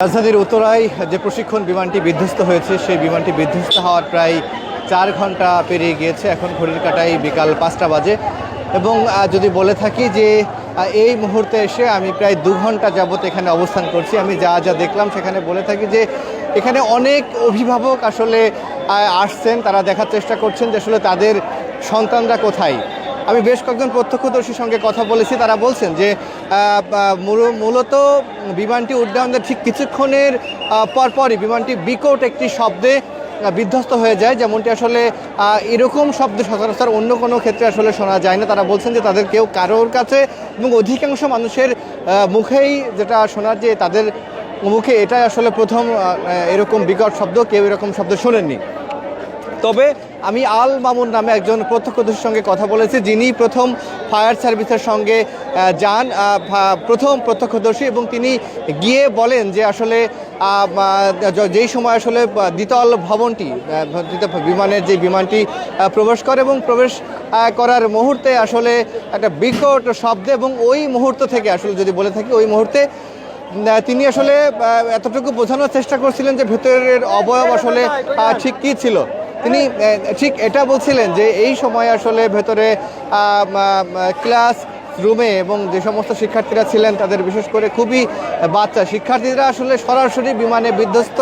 রাজধানীর উত্তরায় যে প্রশিক্ষণ বিমানটি বিধ্বস্ত হয়েছে সেই বিমানটি বিধ্বস্ত হওয়ার প্রায় 4 ঘন্টা পেরিয়ে গিয়েছে। এখন ঘড়ির কাঁটায় বিকাল 5টা বাজে এবং যদি বলে থাকি যে এই মুহূর্তে এসে আমি প্রায় 2 ঘন্টা যাবত এখানে অবস্থান করছি। আমি যা দেখলাম সেখানে বলে থাকি যে এখানে অনেক অভিভাবক আসলে আসছেন, তারা দেখার চেষ্টা করছেন যে আসলে তাদের সন্তানরা কোথায়। আমি বেশ কয়েকজন প্রত্যক্ষদর্শীর সঙ্গে কথা বলেছি, তারা বলছেন যে মূলত বিমানটি উড্ডয়নের ঠিক কিছুক্ষণের পরপরই বিমানটি বিকট একটি শব্দে বিধ্বস্ত হয়ে যায়, যেমনটি আসলে এরকম শব্দ সচরাচর অন্য কোনো ক্ষেত্রে আসলে শোনা যায় না। তারা বলছেন যে তাদের কারোর কাছে এবং অধিকাংশ মানুষের মুখেই যেটা শোনার যে তাদের মুখে এটাই আসলে প্রথম এরকম বিকট শব্দ, কেউ এরকম শব্দ শোনেননি। তবে আমি আল মামুন নামে একজন প্রত্যক্ষদর্শীর সঙ্গে কথা বলেছি, যিনি প্রথম ফায়ার সার্ভিসের সঙ্গে যান, প্রথম প্রত্যক্ষদর্শী, এবং তিনি গিয়ে বলেন যে আসলে যেই সময় আসলে দ্বিতল ভবনটি বিমানের যে বিমানটি প্রবেশ করে এবং প্রবেশ করার মুহূর্তে আসলে একটা বিকট শব্দ, এবং ওই মুহূর্ত থেকে আসলে যদি বলে থাকি ওই মুহূর্তে তিনি আসলে এতটুকু বোঝানোর চেষ্টা করছিলেন যে ভেতরের অবয়ব আসলে ঠিক কী ছিল। তিনি ঠিক এটা বলছিলেন যে এই সময় আসলে ভেতরে ক্লাস রুমে এবং যে সমস্ত শিক্ষার্থীরা ছিলেন তাদের বিশেষ করে খুবই বাচ্চা শিক্ষার্থীরা আসলে সরাসরি বিমানে বিধ্বস্ত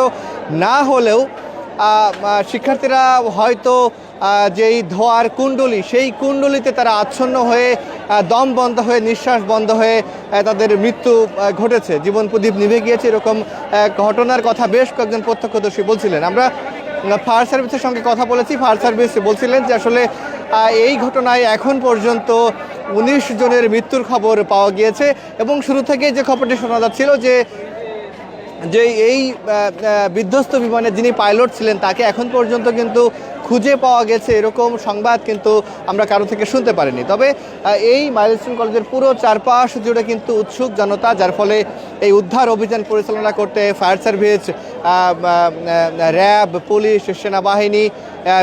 না হলেও শিক্ষার্থীরা হয়তো যেই ধোঁয়ার কুণ্ডলী, সেই কুণ্ডলিতে তারা আচ্ছন্ন হয়ে দম বন্ধ হয়ে নিঃশ্বাস বন্ধ হয়ে তাদের মৃত্যু ঘটেছে, জীবন প্রদীপ নিভে গিয়েছে, এরকম ঘটনার কথা বেশ কয়েকজন প্রত্যক্ষদর্শী বলছিলেন। আমরা ফায়ার সার্ভিসের সঙ্গে কথা বলেছি, ফায়ার সার্ভিস বলছিলেন যে আসলে এই ঘটনায় এখন পর্যন্ত 19 জনের মৃত্যুর খবর পাওয়া গিয়েছে এবং শুরু থেকে যে খবরটি শোনা যাচ্ছিল যে এই বিধ্বস্ত বিমানের যিনি পাইলট ছিলেন তাকে এখন পর্যন্ত কিন্তু খুঁজে পাওয়া গেছে, এরকম সংবাদ কিন্তু আমরা কারো থেকে শুনতে পারিনি। তবে এই মাইলস্টোন কলেজের পুরো চারপাশ জুড়ে কিন্তু উৎসুক জনতা, যার ফলে এই উদ্ধার অভিযান পরিচালনা করতে ফায়ার সার্ভিস, র্যাব, পুলিশ, সেনাবাহিনী,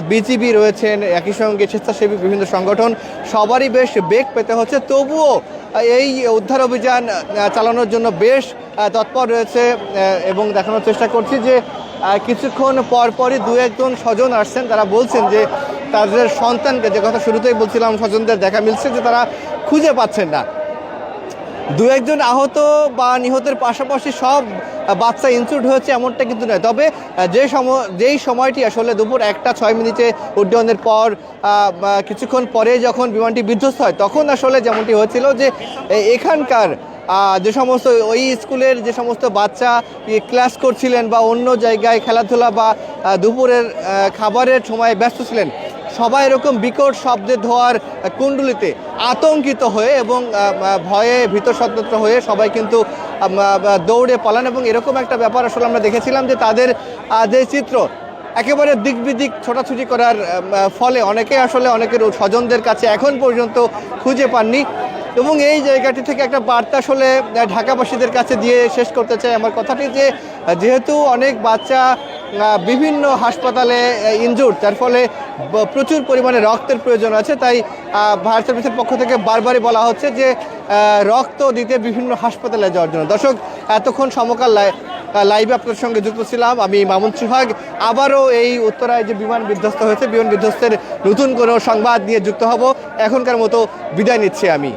বিজিবি রয়েছেন, একই সঙ্গে স্বেচ্ছাসেবী বিভিন্ন সংগঠন, সবারই বেশ বেগ পেতে হচ্ছে। তবুও এই উদ্ধার অভিযান চালানোর জন্য বেশ তৎপর রয়েছে এবং দেখানোর চেষ্টা করছি যে কিছুক্ষণ পরপরই 2-1 স্বজন আসছেন, তারা বলছেন যে তাদের সন্তানকে, যে কথা শুরুতেই বলছিলাম, স্বজনদের দেখা মিলছে যে তারা খুঁজে পাচ্ছেন না। 2-1 আহত বা নিহতের পাশাপাশি সব বাচ্চা ইনজুর্ড হয়েছে এমনটা কিন্তু নয়। তবে যেই সময়টি আসলে দুপুর 1:06 উড্ডয়নের পর কিছুক্ষণ পরে যখন বিমানটি বিধ্বস্ত হয়, তখন আসলে যেমনটি হয়েছিল যে এখানকার যে সমস্ত ওই স্কুলের যে সমস্ত বাচ্চা ক্লাস করছিলেন বা অন্য জায়গায় খেলাধুলা বা দুপুরের খাবারের সময় ব্যস্ত ছিলেন, সবাই এরকম বিকট শব্দে ধোয়ার কুণ্ডলিতে আতঙ্কিত হয়ে এবং ভয়ে ভীতসন্ত্রস্ত হয়ে সবাই কিন্তু দৌড়ে পালান। এবং এরকম একটা ব্যাপার আসলে আমরা দেখেছিলাম যে তাদের যে চিত্র একেবারে দিক বিদিক ছোটাছুটি করার ফলে অনেকে আসলে অনেকের স্বজনদের কাছে এখন পর্যন্ত খুঁজে পাননি। এবং এই জায়গাটি থেকে একটা বার্তা আসলে ঢাকাবাসীদের কাছে দিয়ে শেষ করতে চাই আমার কথাটি, যে যেহেতু অনেক বাচ্চা বিভিন্ন হাসপাতালে ইনজুর্ড, যার ফলে প্রচুর পরিমাণে রক্তের প্রয়োজন আছে, তাই ফায়ার সার্ভিসের পক্ষ থেকে বারবারই বলা হচ্ছে যে রক্ত দিতে বিভিন্ন হাসপাতালে যাওয়ার জন্য। দর্শক, এতক্ষণ সমকাল লাইভে আপনার সঙ্গে যুক্ত ছিলাম আমি মামুন সোহাগ। আবারও এই উত্তরায় যে বিমান বিধ্বস্ত হয়েছে, বিমান বিধ্বস্তের নতুন কোনো সংবাদ নিয়ে যুক্ত হব। এখনকার মতো বিদায় নিচ্ছি আমি।